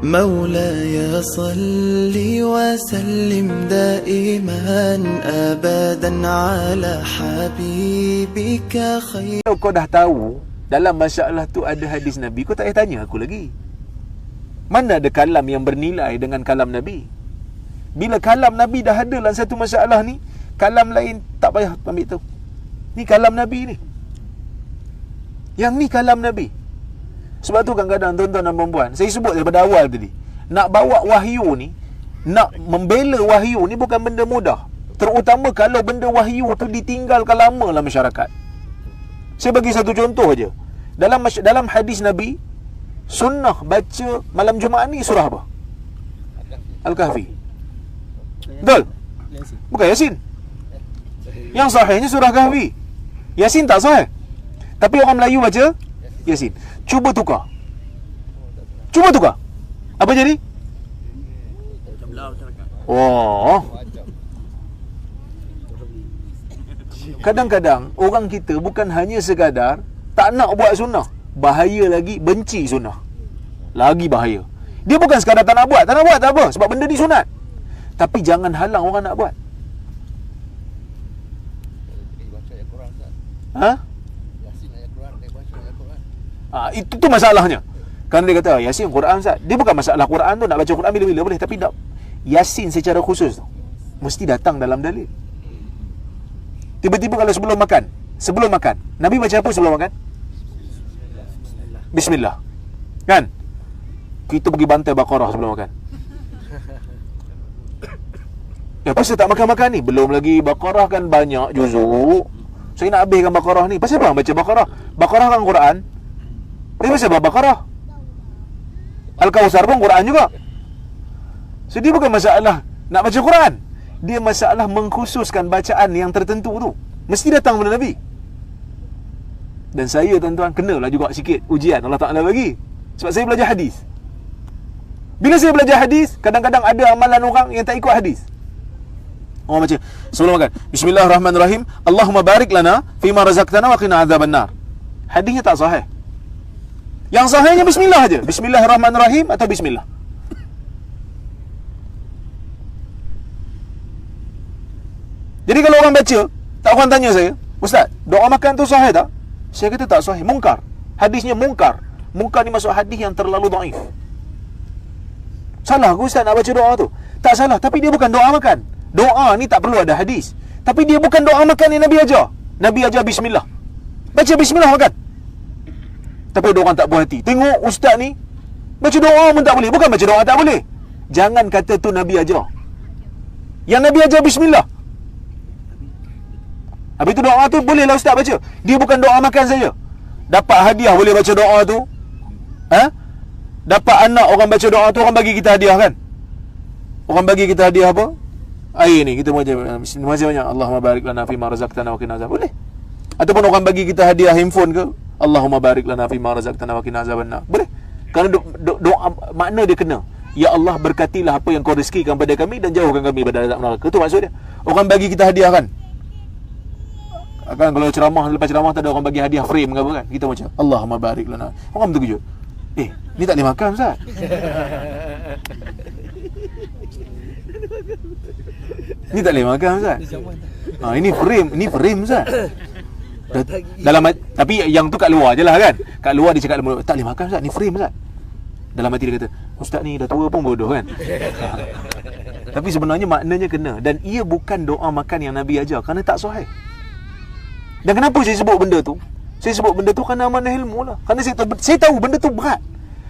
مولاي صل وسلم دائما أبدا على حبيبك خير. Kalau kau dah tahu dalam masalah tu ada hadis Nabi, kau tak payah tanya aku lagi. Mana ada kalam yang bernilai dengan kalam Nabi? Bila kalam Nabi dah ada dalam satu masalah ni, kalam lain tak payah ambil tahu. Ni kalam Nabi ni. Yang ni kalam Nabi. Sebab tu kadang-kadang tuan-tuan dan puan-puan, saya sebut daripada awal tadi, nak bawa wahyu ni, nak membela wahyu ni bukan benda mudah. Terutama kalau benda wahyu tu ditinggalkan lama dalam masyarakat. Saya bagi satu contoh aja. Dalam hadis Nabi, sunnah baca malam Jumaat ni surah apa? Al-Kahfi. Betul? Bukan Yasin. Yang sahihnya surah Kahfi. Yasin tak sahih. Tapi orang Melayu baca Yasin. Cuba tukar. Apa jadi? Oh. Kadang-kadang orang kita bukan hanya sekadar tak nak buat sunnah, bahaya lagi benci sunnah. Lagi bahaya. Dia bukan sekadar tak nak buat tak apa, sebab benda ni sunat. Tapi jangan halang orang nak buat. Ha? Itu tu masalahnya. Kan dia kata Yasin Quran Ustaz. Dia bukan masalah Quran tu, nak baca Quran bila-bila boleh, tapi nak Yasin secara khusus tu mesti datang dalam dalil. Tiba-tiba kalau sebelum makan, Nabi baca apa sebelum makan? Bismillah. Kan? Kita pergi bantai Baqarah sebelum makan. Ya, pasal tak makan-makan ni? Belum lagi Baqarah kan banyak juzuk. Saya nak habiskan Baqarah ni. Pasal apa baca Baqarah? Baqarah kan Quran. Tapi pasal apa Baqarah? Al-Kawthar pun Quran juga. So dia bukan masalah nak baca Quran. Dia masalah mengkhususkan bacaan yang tertentu tu. Mesti datang daripada Nabi. Dan saya tuan-tuan kenalah juga sikit ujian Allah Ta'ala bagi. Sebab saya belajar hadis. Bila saya belajar hadis, kadang-kadang ada amalan orang yang tak ikut hadis. Orang baca sebelum makan, Bismillahirrahmanirrahim, Allahumma barik lana fima razaqtana wa qina azabannar. Hadisnya tak sahih. Yang sahihnya bismillah aja. Bismillahirrahmanirrahim atau bismillah. Jadi kalau orang baca, tak orang tanya saya, Ustaz, doa makan tu sahih tak? Saya kata tak sahih, mungkar. Hadisnya mungkar. Mungkar ni masuk hadis yang terlalu dhaif. Salah ke Ustaz nak baca doa tu? Tak salah, tapi dia bukan doa makan. Doa ni tak perlu ada hadis. Tapi dia bukan doa makan yang Nabi ajar. Nabi ajar bismillah. Baca bismillah makan. Tapi ada orang tak puas hati. Tengok ustaz ni baca doa pun tak boleh. Bukan baca doa tak boleh. Jangan kata tu Nabi ajar. Yang Nabi ajar bismillah. Habis tu doa tu bolehlah ustaz baca. Dia bukan doa makan saja. Dapat hadiah boleh baca doa tu. Dapat anak orang baca doa tu, orang bagi kita hadiah kan? Orang bagi kita hadiah apa? Air ni kita baca masih banyak. Allahumma barik lana fima razaqtana wa qina azab. Boleh. Ataupun orang bagi kita hadiah handphone ke? Allahumma barik lana fima razaqtana wa qina azabannar. Boleh. Kerana doa makna dia kena. Ya Allah, berkatilah apa yang kau rezekikan pada kami dan jauhkan kami pada azab neraka. Itu maksud dia. Orang bagi kita hadiah kan? Kan kalau ceramah, lepas ceramah tak ada orang bagi hadiah frame ke apa kan? Kita macam Allahumma barik lana. Orang terkejut. Ni tak boleh makan Ustaz. Ni tak boleh makan Ustaz. Ini frame Ustaz. Tapi yang tu kat luar je lah kan. Kat luar dia cakap tak boleh makan Ustaz, ni frame Ustaz. Dalam hati dia kata, Ustaz ni dah tua pun bodoh kan. Tapi sebenarnya maknanya kena. Dan ia bukan doa makan yang Nabi ajar, kerana tak sahih. Dan kenapa saya sebut benda tu? Saya sebut benda tu kerana amanah ilmu lah. Kerana saya tahu benda tu berat.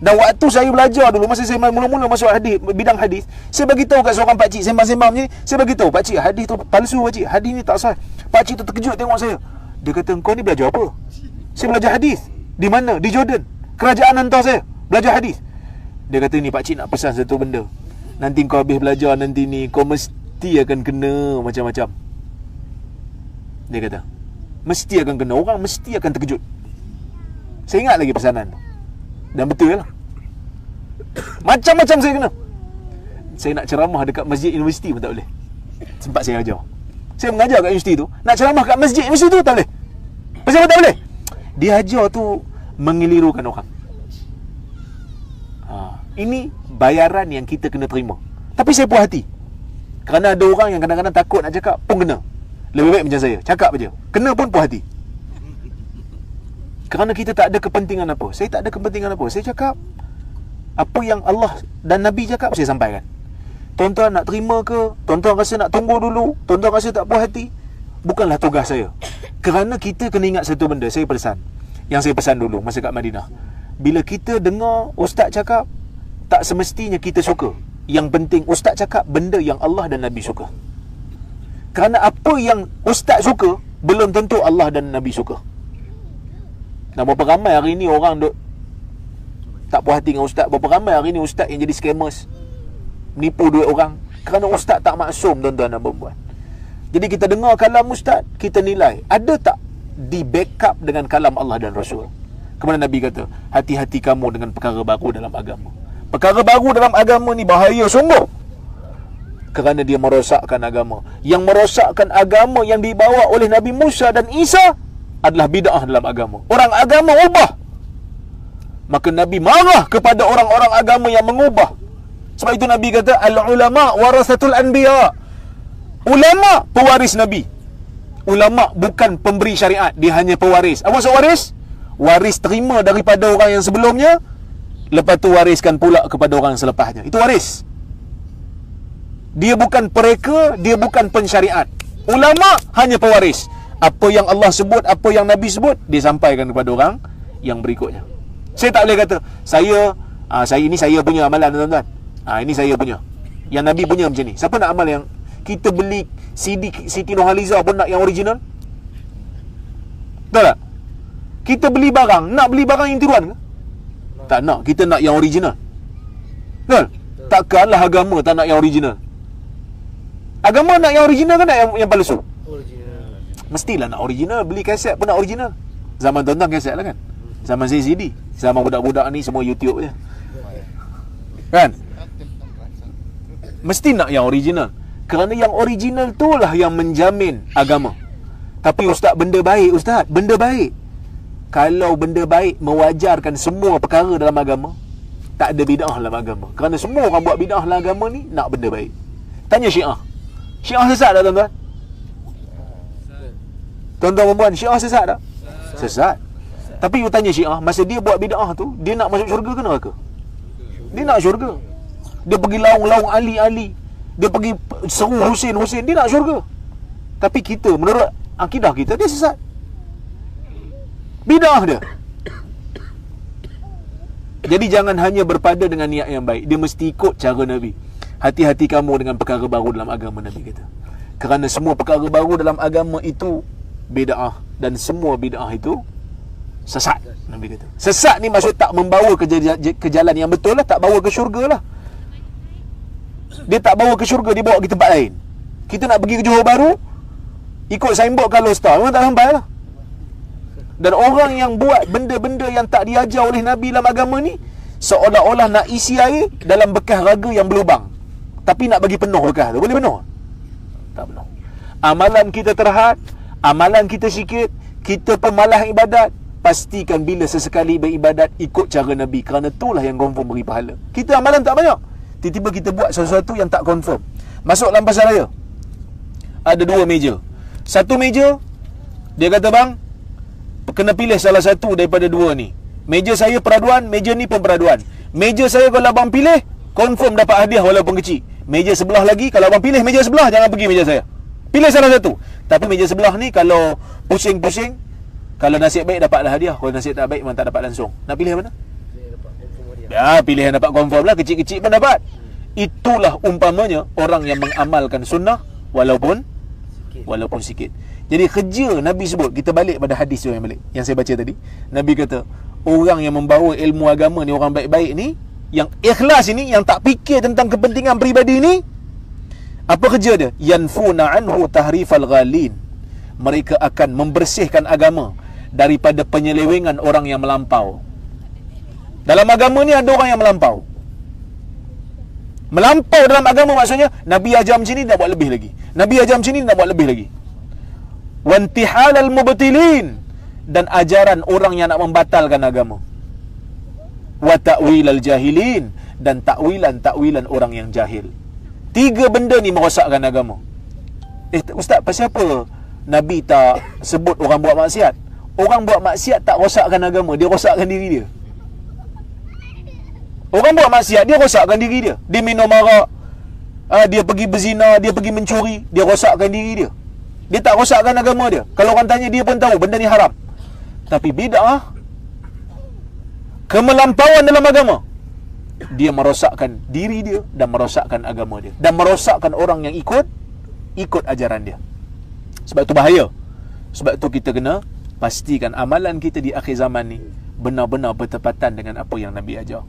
Dan waktu saya belajar dulu, masa saya mula-mula masuk hadis, bidang hadis, saya bagi tahu kat seorang pakcik sembang-sembang macam ni, saya bagi tahu, pakcik, hadis tu palsu pakcik, hadis ni tak sah. Pakcik tu terkejut tengok saya. Dia kata, kau ni belajar apa? Saya belajar hadis. Di mana? Di Jordan. Kerajaan hantar saya belajar hadis. Dia kata, ni pakcik nak pesan satu benda. Nanti kau habis belajar nanti ni, kau mesti akan kena macam-macam. Dia kata, mesti akan kena. Orang mesti akan terkejut. Saya ingat lagi pesanan tu. Dan betul lah. Macam-macam saya kena. Saya nak ceramah dekat masjid universiti pun tak boleh. Sempat saya ajar. Saya mengajar kat universiti tu. Nak ceramah kat masjid universiti tu tak boleh. Pasal apa tak boleh? Dia ajar tu mengelirukan orang. Ini bayaran yang kita kena terima. Tapi saya puas hati. Kerana ada orang yang kadang-kadang takut nak cakap pun kena. Lebih baik macam saya, cakap aja. Kena pun puas hati. Kerana kita tak ada kepentingan apa. Saya tak ada kepentingan apa. Saya cakap apa yang Allah dan Nabi cakap, saya sampaikan. Tuan-tuan nak terima ke, tuan-tuan rasa nak tunggu dulu, tuan-tuan rasa tak puas hati, bukanlah tugas saya. Kerana kita kena ingat satu benda. Saya pesan, yang saya pesan dulu masa kat Madinah, bila kita dengar ustaz cakap, tak semestinya kita suka. Yang penting ustaz cakap benda yang Allah dan Nabi suka. Kerana apa yang ustaz suka belum tentu Allah dan Nabi suka. Nah, berapa ramai hari ni orang duk tak puas hati dengan ustaz. Berapa ramai hari ni ustaz yang jadi scammers, menipu duit orang. Kerana ustaz tak maksum, tuan-tuan dan puan-puan. Jadi kita dengar kalam ustaz, kita nilai ada tak di backup dengan kalam Allah dan Rasul. Kemudian Nabi kata, hati-hati kamu dengan perkara baru dalam agama. Perkara baru dalam agama ni bahaya sungguh. Kerana dia merosakkan agama. Yang merosakkan agama yang dibawa oleh Nabi Musa dan Isa adalah bid'ah dalam agama. Orang agama ubah. Maka Nabi marah kepada orang-orang agama yang mengubah. Sebab itu Nabi kata, al-ulama warasatul anbiya. Ulama pewaris Nabi. Ulama bukan pemberi syariat, dia hanya pewaris. Apa maksud waris? Waris terima daripada orang yang sebelumnya, lepas tu wariskan pula kepada orang selepasnya. Itu waris. Dia bukan pereka, dia bukan pensyariat. Ulama hanya pewaris. Apa yang Allah sebut, apa yang Nabi sebut, dia sampaikan kepada orang yang berikutnya. Saya tak boleh kata ini saya punya amalan, tuan-tuan. Ini saya punya. Yang Nabi punya macam ni. Siapa nak amal yang kita beli CD Siti Nurhaliza pun nak yang original? Betul tak? Kita beli barang, nak beli barang yang tiruan ke? Tak nak, kita nak yang original. Betul? Takkanlah agama tak nak yang original. Agama nak yang original kan nak yang palsu? Original. Mestilah nak original. Beli kaset pun nak original. Zaman tuan-tuan kaset lah kan? Zaman saya CD. Zaman budak-budak ni semua YouTube je. Kan? Mesti nak yang original. Kerana yang original tu lah yang menjamin agama. Tapi ustaz, benda baik ustaz, benda baik. Kalau benda baik mewajarkan semua perkara dalam agama, tak ada bid'ah dalam agama. Kerana semua orang buat bid'ah dalam agama ni nak benda baik. Tanya Syiah. Syiah sesat tak, tuan-tuan? Tuan-tuan perempuan, Syiah sesat tak? Sesat. Tapi you tanya Syiah, masa dia buat bid'ah tu, dia nak masuk syurga ke neraka? Dia nak syurga. Dia pergi laung-laung Ali-Ali, dia pergi seru Husin, dia nak syurga. Tapi kita, menurut akidah kita, dia sesat. Bid'ah dia. Jadi jangan hanya berpada dengan niat yang baik. Dia mesti ikut cara Nabi. Hati-hati kamu dengan perkara baru dalam agama, Nabi kata. Kerana semua perkara baru dalam agama itu bid'ah. Dan semua bid'ah itu sesat, Nabi kata. Sesat ni maksud tak membawa ke jalan yang betul lah. Tak bawa ke syurga lah. Dia tak bawa ke syurga, dia bawa ke tempat lain. Kita nak pergi ke Johor Bahru, ikut signboard Kalau Star, memang tak sampai lah. Dan orang yang buat benda-benda yang tak diajar oleh Nabi dalam agama ni, seolah-olah nak isi air dalam bekas raga yang berlubang, tapi nak bagi penuh bekas tu. Boleh penuh? Tak penuh. Amalan kita terhad, amalan kita sikit, kita pemalas ibadat. Pastikan bila sesekali beribadat, ikut cara Nabi. Kerana itulah yang confirm beri pahala. Kita amalan tak banyak, tiba-tiba kita buat sesuatu yang tak confirm. Masuk dalam pasar raya, ada 2 meja. Satu meja, dia kata, bang, kena pilih salah satu daripada 2 ni. Meja saya peraduan, meja ni pun peraduan. Meja saya kalau abang pilih, confirm dapat hadiah walaupun kecil. Meja sebelah lagi, kalau abang pilih meja sebelah, jangan pergi meja saya. Pilih salah satu. Tapi meja sebelah ni kalau pusing-pusing, kalau nasib baik dapatlah hadiah, kalau nasib tak baik memang tak dapat langsung. Nak pilih mana? Ya, pilih yang dapat confirm lah. Kecil-kecil pun dapat. Itulah umpamanya orang yang mengamalkan sunnah walaupun sikit. Jadi kerja Nabi sebut, kita balik pada hadis tu yang saya baca tadi. Nabi kata, orang yang membawa ilmu agama ni, orang baik-baik ni, yang ikhlas ini, yang tak fikir tentang kepentingan peribadi ni, apa kerja dia? Yanfuna anhu tahrifal ghalin. Mereka akan membersihkan agama daripada penyelewengan orang yang melampau. Dalam agama ni ada orang yang melampau. Melampau dalam agama maksudnya, Nabi ajar macam ni, nak buat lebih lagi. Nabi ajar macam ni, nak buat lebih lagi. Wantihalal mubtilin, dan ajaran orang yang nak membatalkan agama. Wa ta'wilal jahilin, dan takwilan-takwilan orang yang jahil. 3 benda ni merosakkan agama. Ustaz, pasal apa Nabi tak sebut orang buat maksiat? Orang buat maksiat tak rosakkan agama, dia rosakkan diri dia. Orang buat maksiat, dia rosakkan diri dia. Dia minum arak, dia pergi berzina, dia pergi mencuri, dia rosakkan diri dia. Dia tak rosakkan agama dia. Kalau orang tanya, dia pun tahu benda ni haram. Tapi bid'ah, kemelampauan dalam agama, dia merosakkan diri dia dan merosakkan agama dia dan merosakkan orang yang ikut ajaran dia. Sebab tu bahaya. Sebab tu kita kena pastikan amalan kita di akhir zaman ni benar-benar bertepatan dengan apa yang Nabi ajar.